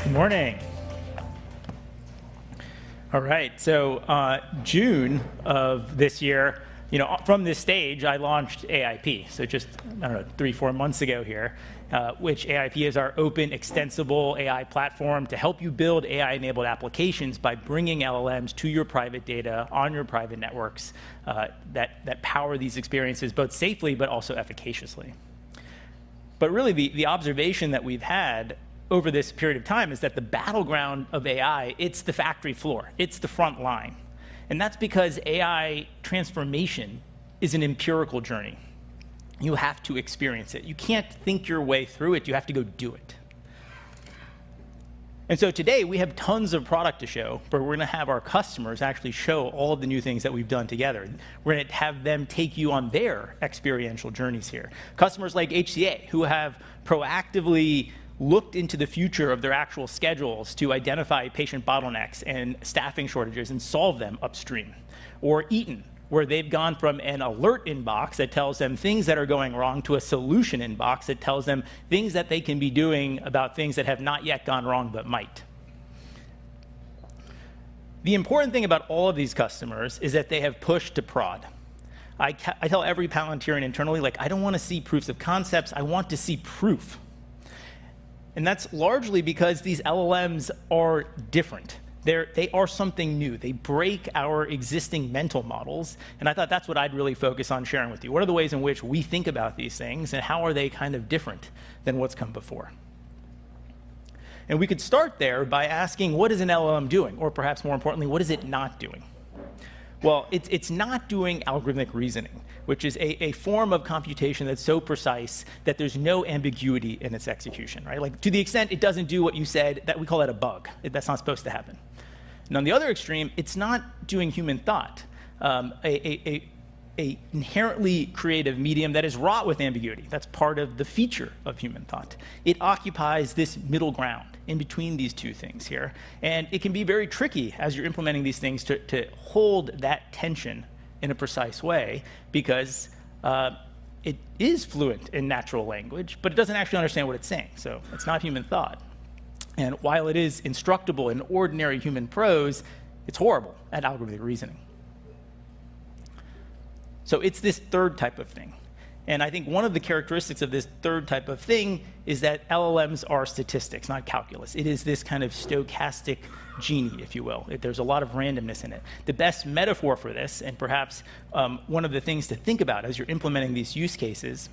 Good morning. All right, so June of this year, from this stage, I launched AIP. So just, 3-4 months ago here, which AIP is our open, extensible AI platform to help you build AI-enabled applications by bringing LLMs to your private data on your private networks that power these experiences both safely but also efficaciously. But really, the observation that we've had over this period of time is that the battleground of AI, it's the factory floor, it's the front line. And that's because AI transformation is an empirical journey. You have to experience it. You can't think your way through it, you have to go do it. And so today we have tons of product to show, but we're gonna have our customers actually show all of the new things that we've done together. We're gonna have them take you on their experiential journeys here. Customers like HCA, who have proactively looked into the future of their actual schedules to identify patient bottlenecks and staffing shortages and solve them upstream. Or Eaton, where they've gone from an alert inbox that tells them things that are going wrong to a solution inbox that tells them things that they can be doing about things that have not yet gone wrong but might. The important thing about all of these customers is that they have pushed to prod. I tell every Palantirian internally, I don't want to see proofs of concepts, I want to see proof. And that's largely because these LLMs are different. They are something new. They break our existing mental models. And I thought that's what I'd really focus on sharing with you. What are the ways in which we think about these things, and how are they kind of different than what's come before? And we could start there by asking, what is an LLM doing? Or perhaps more importantly, what is it not doing? Well, it's not doing algorithmic reasoning, which is a form of computation that's so precise that there's no ambiguity in its execution, right? To the extent it doesn't do what you said, that we call that a bug. That's not supposed to happen. And on the other extreme, it's not doing human thought, a inherently creative medium that is wrought with ambiguity. That's part of the feature of human thought. It occupies this middle ground in between these two things here. And it can be very tricky as you're implementing these things to hold that tension in a precise way, because it is fluent in natural language, but it doesn't actually understand what it's saying. So it's not human thought. And while it is instructable in ordinary human prose, it's horrible at algorithmic reasoning. So it's this third type of thing. And I think one of the characteristics of this third type of thing is that LLMs are statistics, not calculus. It is this kind of stochastic genie, if you will. There's a lot of randomness in it. The best metaphor for this, and perhaps one of the things to think about as you're implementing these use cases,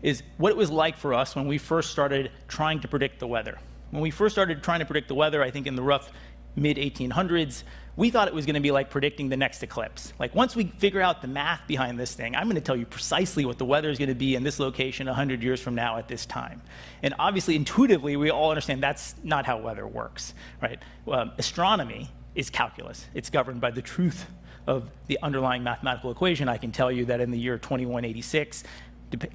is what it was like for us when we first started trying to predict the weather. When we first started trying to predict the weather, I think in the rough mid-1800s, we thought it was going to be like predicting the next eclipse. Once we figure out the math behind this thing, I'm going to tell you precisely what the weather is going to be in this location 100 years from now at this time. And obviously, intuitively, we all understand that's not how weather works, right? Astronomy is calculus. It's governed by the truth of the underlying mathematical equation. I can tell you that in the year 2186,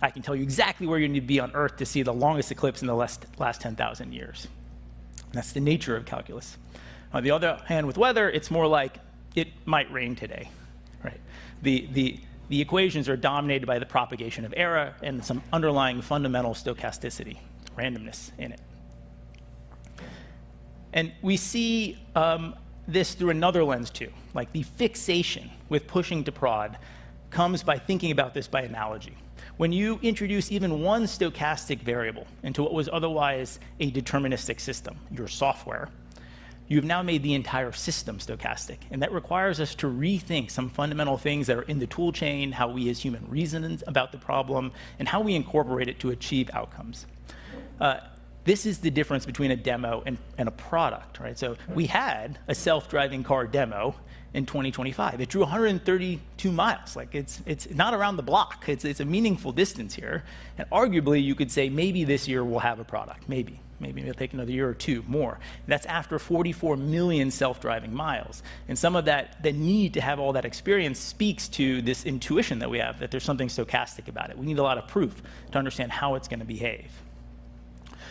I can tell you exactly where you need to be on Earth to see the longest eclipse in the last 10,000 years. That's the nature of calculus. On the other hand, with weather, it's more like it might rain today, right? The equations are dominated by the propagation of error and some underlying fundamental stochasticity, randomness in it. And we see this through another lens too. The fixation with pushing to prod comes by thinking about this by analogy. When you introduce even one stochastic variable into what was otherwise a deterministic system, your software, you've now made the entire system stochastic. And that requires us to rethink some fundamental things that are in the tool chain, how we as human reason about the problem, and how we incorporate it to achieve outcomes. This is the difference between a demo and a product, right? So we had a self-driving car demo in 2025. It drew 132 miles. It's not around the block. It's a meaningful distance here. And arguably, you could say maybe this year we'll have a product, maybe. Maybe it'll take another year or two more. And that's after 44 million self-driving miles. And some of that, the need to have all that experience speaks to this intuition that we have, that there's something stochastic about it. We need a lot of proof to understand how it's going to behave.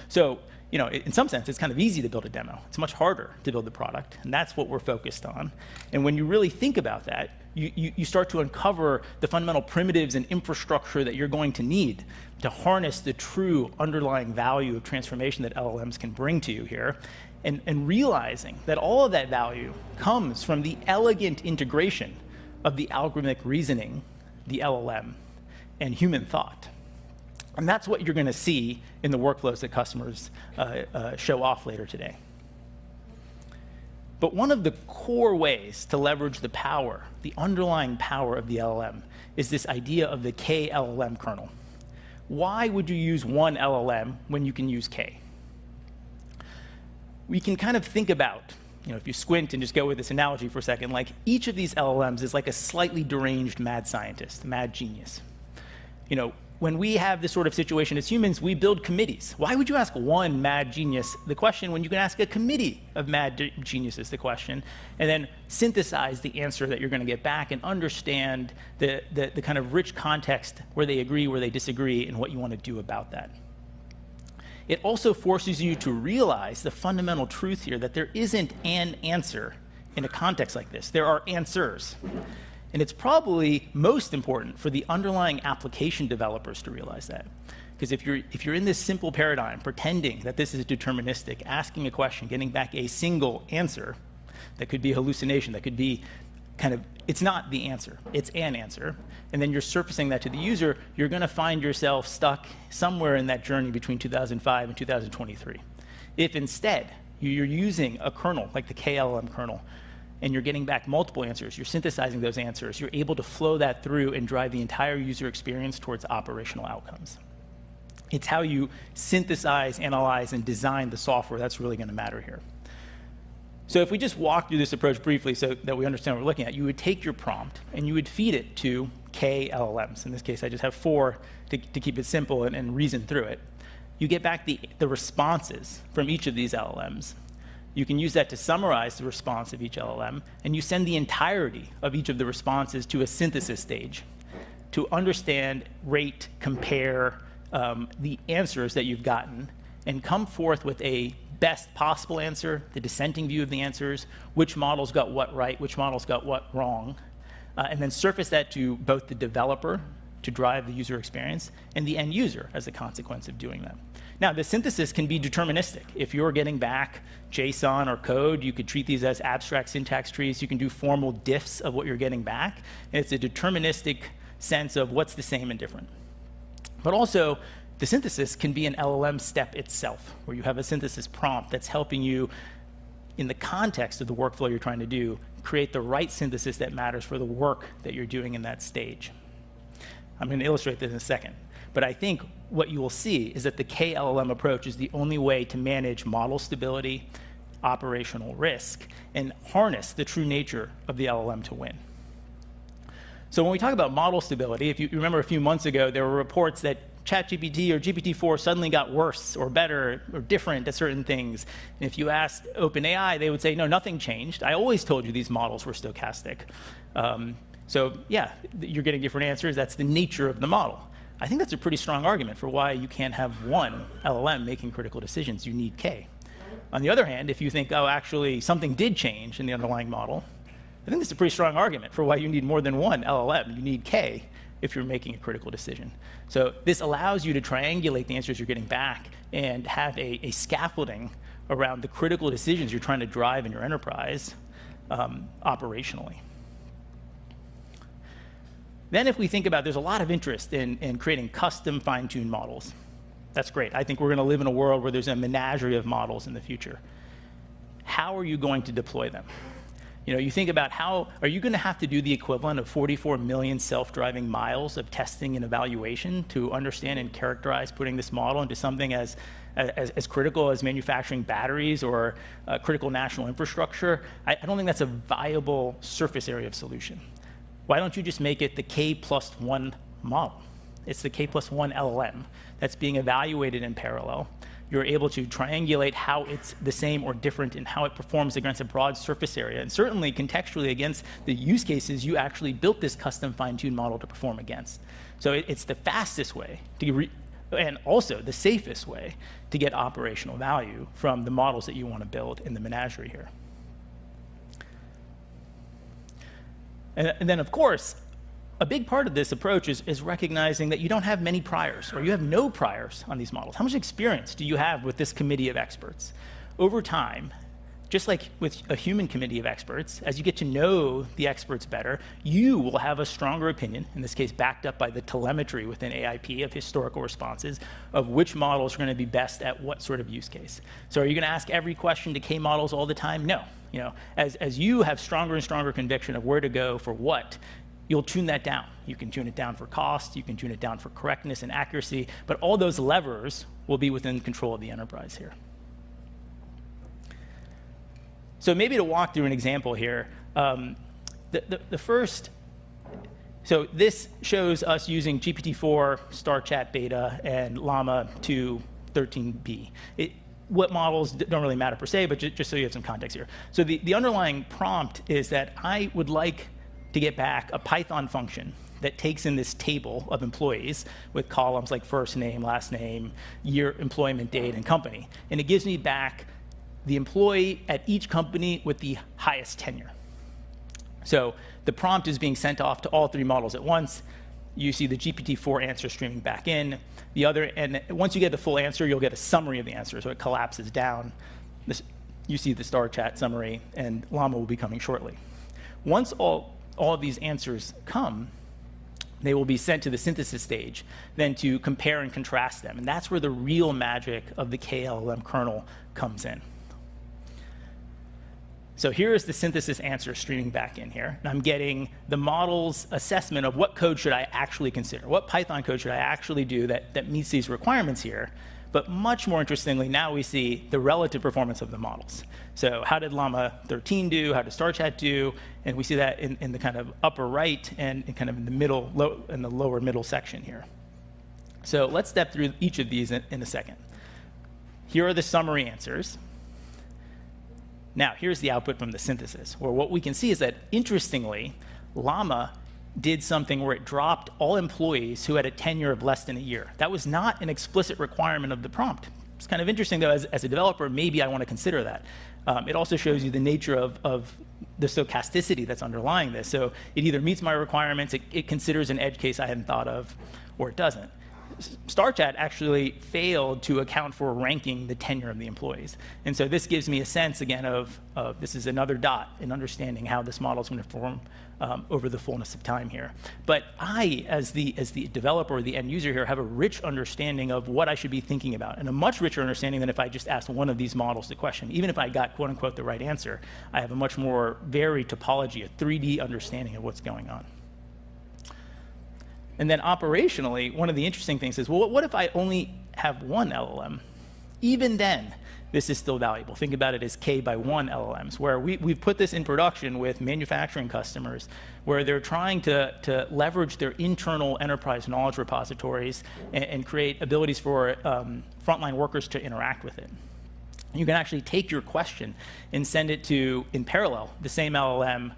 So, in some sense, it's kind of easy to build a demo. It's much harder to build the product, and that's what we're focused on. And when you really think about that, you start to uncover the fundamental primitives and infrastructure that you're going to need to harness the true underlying value of transformation that LLMs can bring to you here, and realizing that all of that value comes from the elegant integration of the algorithmic reasoning, the LLM, and human thought. And that's what you're going to see in the workflows that customers show off later today. But one of the core ways to leverage the power, the underlying power of the LLM, is this idea of the K-LLM kernel. Why would you use one LLM when you can use K? We can kind of think about, if you squint and just go with this analogy for a second, like each of these LLMs is like a slightly deranged mad scientist, mad genius. When we have this sort of situation as humans, we build committees. Why would you ask one mad genius the question when you can ask a committee of mad geniuses the question, and then synthesize the answer that you're going to get back and understand the kind of rich context where they agree, where they disagree, and what you want to do about that? It also forces you to realize the fundamental truth here that there isn't an answer in a context like this. There are answers. And it's probably most important for the underlying application developers to realize that. Because if you're in this simple paradigm, pretending that this is deterministic, asking a question, getting back a single answer, that could be hallucination, that could be it's not the answer, it's an answer, and then you're surfacing that to the user, you're going to find yourself stuck somewhere in that journey between 2005 and 2023. If instead you're using a kernel, like the KLM kernel, and you're getting back multiple answers, you're synthesizing those answers, you're able to flow that through and drive the entire user experience towards operational outcomes. It's how you synthesize, analyze, and design the software that's really going to matter here. So if we just walk through this approach briefly so that we understand what we're looking at, you would take your prompt and you would feed it to K LLMs. In this case, I just have 4 to keep it simple and reason through it. You get back the responses from each of these LLMs. You can use that to summarize the response of each LLM, and you send the entirety of each of the responses to a synthesis stage to understand, rate, compare the answers that you've gotten, and come forth with a best possible answer, the dissenting view of the answers, which models got what right, which models got what wrong, and then surface that to both the developer to drive the user experience and the end user as a consequence of doing that. Now, the synthesis can be deterministic. If you're getting back JSON or code, you could treat these as abstract syntax trees. You can do formal diffs of what you're getting back. And it's a deterministic sense of what's the same and different. But also, the synthesis can be an LLM step itself, where you have a synthesis prompt that's helping you, in the context of the workflow you're trying to do, create the right synthesis that matters for the work that you're doing in that stage. I'm going to illustrate this in a second. But I think what you will see is that the KLLM approach is the only way to manage model stability, operational risk, and harness the true nature of the LLM to win. So when we talk about model stability, if you remember a few months ago, there were reports that ChatGPT or GPT-4 suddenly got worse or better or different at certain things. And if you asked OpenAI, they would say, no, nothing changed. I always told you these models were stochastic. So yeah, you're getting different answers. That's the nature of the model. I think that's a pretty strong argument for why you can't have one LLM making critical decisions. You need K. On the other hand, if you think, oh, actually, something did change in the underlying model, I think that's a pretty strong argument for why you need more than one LLM. You need K if you're making a critical decision. So this allows you to triangulate the answers you're getting back and have a scaffolding around the critical decisions you're trying to drive in your enterprise operationally. Then if we think about, there's a lot of interest in creating custom fine-tuned models. That's great. I think we're going to live in a world where there's a menagerie of models in the future. How are you going to deploy them? You think about how are you going to have to do the equivalent of 44 million self-driving miles of testing and evaluation to understand and characterize putting this model into something as critical as manufacturing batteries or critical national infrastructure? I don't think that's a viable surface area of solution. Why don't you just make it the K+1 model? It's the K+1 LLM that's being evaluated in parallel. You're able to triangulate how it's the same or different and how it performs against a broad surface area, and certainly contextually against the use cases you actually built this custom fine-tuned model to perform against. So it's the fastest way and also the safest way to get operational value from the models that you want to build in the menagerie here. And then, of course, a big part of this approach is recognizing that you don't have many priors, or you have no priors on these models. How much experience do you have with this committee of experts? Over time, just like with a human committee of experts, as you get to know the experts better, you will have a stronger opinion, in this case backed up by the telemetry within AIP of historical responses, of which models are going to be best at what sort of use case. So are you going to ask every question to K models all the time? No. As you have stronger and stronger conviction of where to go for what, you'll tune that down. You can tune it down for cost, you can tune it down for correctness and accuracy, but all those levers will be within control of the enterprise here. So maybe to walk through an example here, the first, so this shows us using GPT-4, StarChat Beta, and Llama 2 13B. What models don't really matter per se, but just so you have some context here. So the underlying prompt is that I would like to get back a Python function that takes in this table of employees with columns like first name, last name, year, employment date, and company. And it gives me back the employee at each company with the highest tenure. So the prompt is being sent off to all three models at once. You see the GPT-4 answer streaming back in. And once you get the full answer, you'll get a summary of the answer, so it collapses down. You see the StarChat summary, and Llama will be coming shortly. Once all of these answers come, they will be sent to the synthesis stage, then to compare and contrast them. And that's where the real magic of the KLLM kernel comes in. So here is the synthesis answer streaming back in here. And I'm getting the model's assessment of what code should I actually consider, what Python code should I actually do that meets these requirements here. But much more interestingly, now we see the relative performance of the models. So how did Llama 13 do? How did StarChat do? And we see that in the kind of upper right and kind of in the middle, in the lower middle section here. So let's step through each of these in a second. Here are the summary answers. Now, here's the output from the synthesis, where what we can see is that, interestingly, Llama did something where it dropped all employees who had a tenure of less than a year. That was not an explicit requirement of the prompt. It's kind of interesting, though, as a developer, maybe I want to consider that. It also shows you the nature of the stochasticity that's underlying this. So it either meets my requirements, it considers an edge case I hadn't thought of, or it doesn't. StarChat actually failed to account for ranking the tenure of the employees. And so this gives me a sense, again, of this is another dot in understanding how this model is going to perform over the fullness of time here. But I, as the developer or the end user here, have a rich understanding of what I should be thinking about, and a much richer understanding than if I just asked one of these models the question. Even if I got, quote unquote, the right answer, I have a much more varied topology, a 3D understanding of what's going on. And then operationally, one of the interesting things is, well, what if I only have one LLM? Even then, this is still valuable. Think about it as K by 1 LLMs, where we've put this in production with manufacturing customers, where they're trying to leverage their internal enterprise knowledge repositories and create abilities for frontline workers to interact with it. You can actually take your question and send it to, in parallel, the same LLM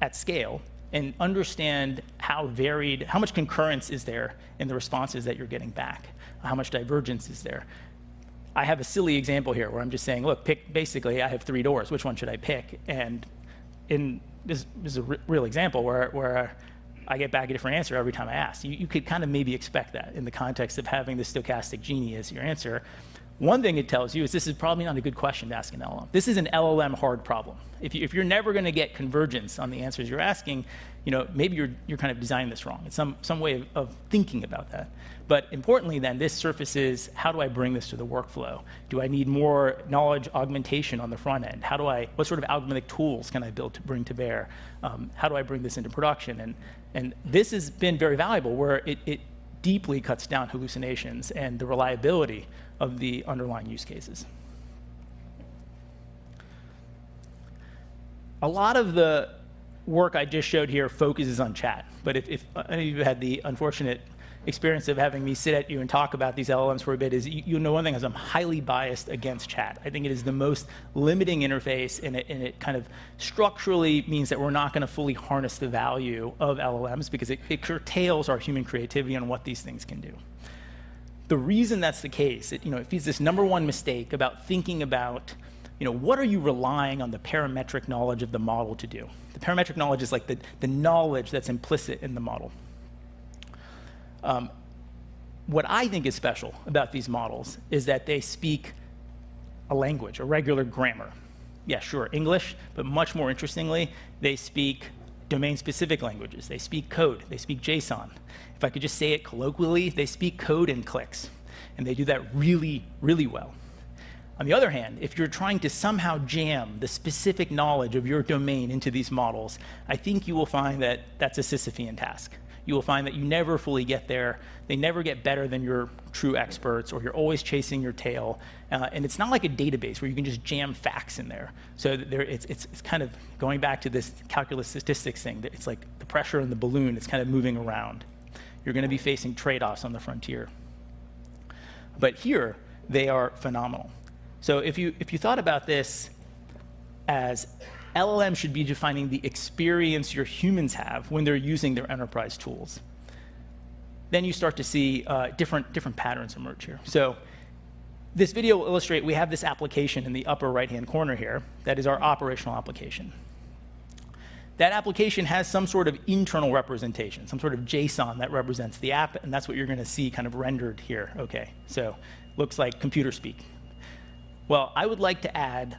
at scale, and understand how much concurrence is there in the responses that you're getting back, how much divergence is there. I have a silly example here where I'm just saying, look, basically I have 3 doors, which one should I pick? And this is a real example where I get back a different answer every time I ask. You could kind of maybe expect that in the context of having the stochastic genie as your answer. One thing it tells you is this is probably not a good question to ask an LLM. This is an LLM hard problem. If you're never going to get convergence on the answers you're asking, maybe you're kind of designing this wrong. It's some way of thinking about that. But importantly, then, this surfaces how do I bring this to the workflow? Do I need more knowledge augmentation on the front end? What sort of algorithmic tools can I build to bring to bear? How do I bring this into production? And this has been very valuable, where it deeply cuts down hallucinations and the reliability of the underlying use cases. A lot of the work I just showed here focuses on chat, but if any of you had the unfortunate experience of having me sit at you and talk about these LLMs for a bit, is you know one thing is I'm highly biased against chat. I think it is the most limiting interface, and it kind of structurally means that we're not going to fully harness the value of LLMs because it curtails our human creativity on what these things can do. The reason that's the case, it feeds this #1 mistake about thinking about what are you relying on the parametric knowledge of the model to do? The parametric knowledge is like the knowledge that's implicit in the model. What I think is special about these models is that they speak a language, a regular grammar. Yeah, sure, English, but much more interestingly, they speak domain-specific languages. They speak code. They speak JSON. If I could just say it colloquially, they speak code in clicks. And they do that really, really well. On the other hand, if you're trying to somehow jam the specific knowledge of your domain into these models, I think you will find that that's a Sisyphean task. You will find that you never fully get there. They never get better than your true experts, or you're always chasing your tail. And it's not like a database where you can just jam facts in there. So it's kind of going back to this calculus statistics thing. It's like the pressure in the balloon, it's kind of moving around. You're going to be facing trade-offs on the frontier. But here, they are phenomenal. So if you thought about this as LLM should be defining the experience your humans have when they're using their enterprise tools, then you start to see different patterns emerge here. So this video will illustrate, we have this application in the upper right-hand corner here that is our operational application. That application has some sort of internal representation, some sort of JSON that represents the app, and that's what you're going to see kind of rendered here. Okay, so looks like computer speak. Well, I would like to add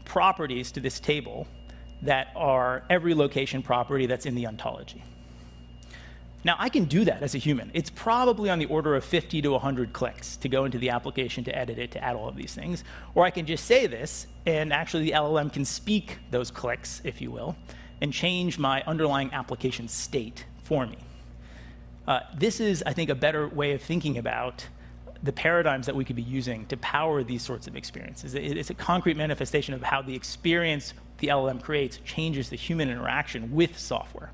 properties to this table that are every location property that's in the ontology. Now, I can do that as a human. It's probably on the order of 50 to 100 clicks to go into the application, to edit it, to add all of these things. Or I can just say this, and actually the LLM can speak those clicks, if you will, and change my underlying application state for me. This is, I think, a better way of thinking about the paradigms that we could be using to power these sorts of experiences. It's a concrete manifestation of how the experience the LLM creates changes the human interaction with software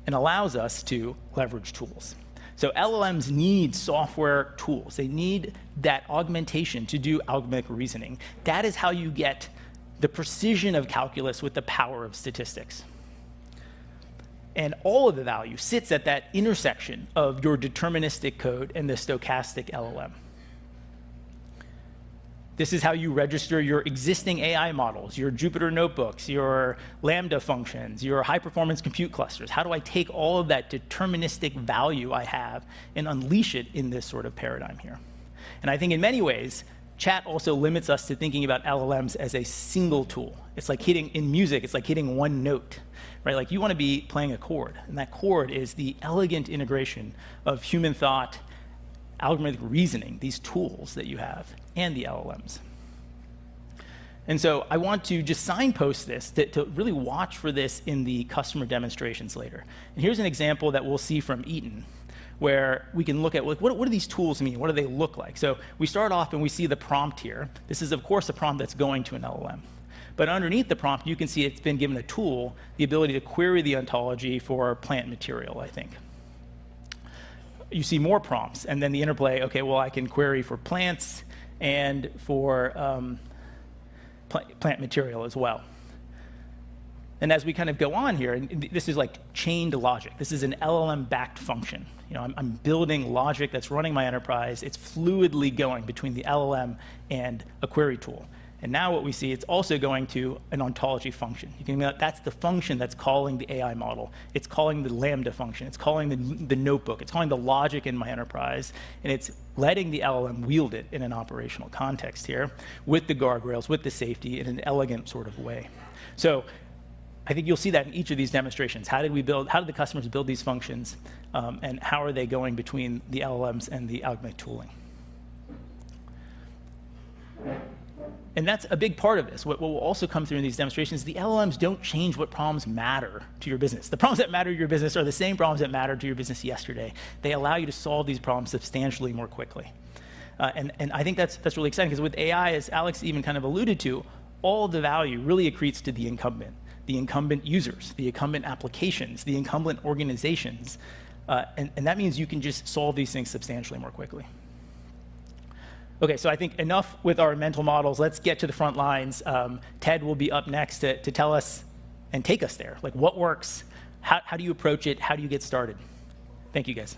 and allows us to leverage tools. So LLMs need software tools. They need that augmentation to do algorithmic reasoning. That is how you get the precision of calculus with the power of statistics. And all of the value sits at that intersection of your deterministic code and the stochastic LLM. This is how you register your existing AI models, your Jupyter notebooks, your Lambda functions, your high-performance compute clusters. How do I take all of that deterministic value I have and unleash it in this sort of paradigm here? And I think in many ways, chat also limits us to thinking about LLMs as a single tool. It's like in music, it's like hitting one note, right? Like you want to be playing a chord, and that chord is the elegant integration of human thought, algorithmic reasoning, these tools that you have, and the LLMs. And so I want to just signpost this to really watch for this in the customer demonstrations later. And here's an example that we'll see from Eaton, where we can look at what do these tools mean? What do they look like? So we start off and we see the prompt here. This is, of course, a prompt that's going to an LLM. But underneath the prompt, you can see it's been given a tool, the ability to query the ontology for plant material, I think. You see more prompts, and then the interplay, okay, well, I can query for plants and for plant material as well. And as we kind of go on here, and this is like chained logic. This is an LLM-backed function. I'm building logic that's running my enterprise. It's fluidly going between the LLM and a query tool. And now what we see, it's also going to an ontology function. You can, that's the function that's calling the AI model. It's calling the Lambda function. It's calling the notebook. It's calling the logic in my enterprise. And it's letting the LLM wield it in an operational context here with the guardrails, with the safety in an elegant sort of way. So I think you'll see that in each of these demonstrations. How did the customers build these functions? And how are they going between the LLMs and the algorithmic tooling? And that's a big part of this. What will also come through in these demonstrations, the LLMs don't change what problems matter to your business. The problems that matter to your business are the same problems that mattered to your business yesterday. They allow you to solve these problems substantially more quickly. And I think that's really exciting, because with AI, as Alex even kind of alluded to, all the value really accretes to the incumbent users, the incumbent applications, the incumbent organizations. And that means you can just solve these things substantially more quickly. Okay, so I think enough with our mental models. Let's get to the front lines. Ted will be up next to tell us and take us there. Like, what works? How do you approach it? How do you get started? Thank you, guys.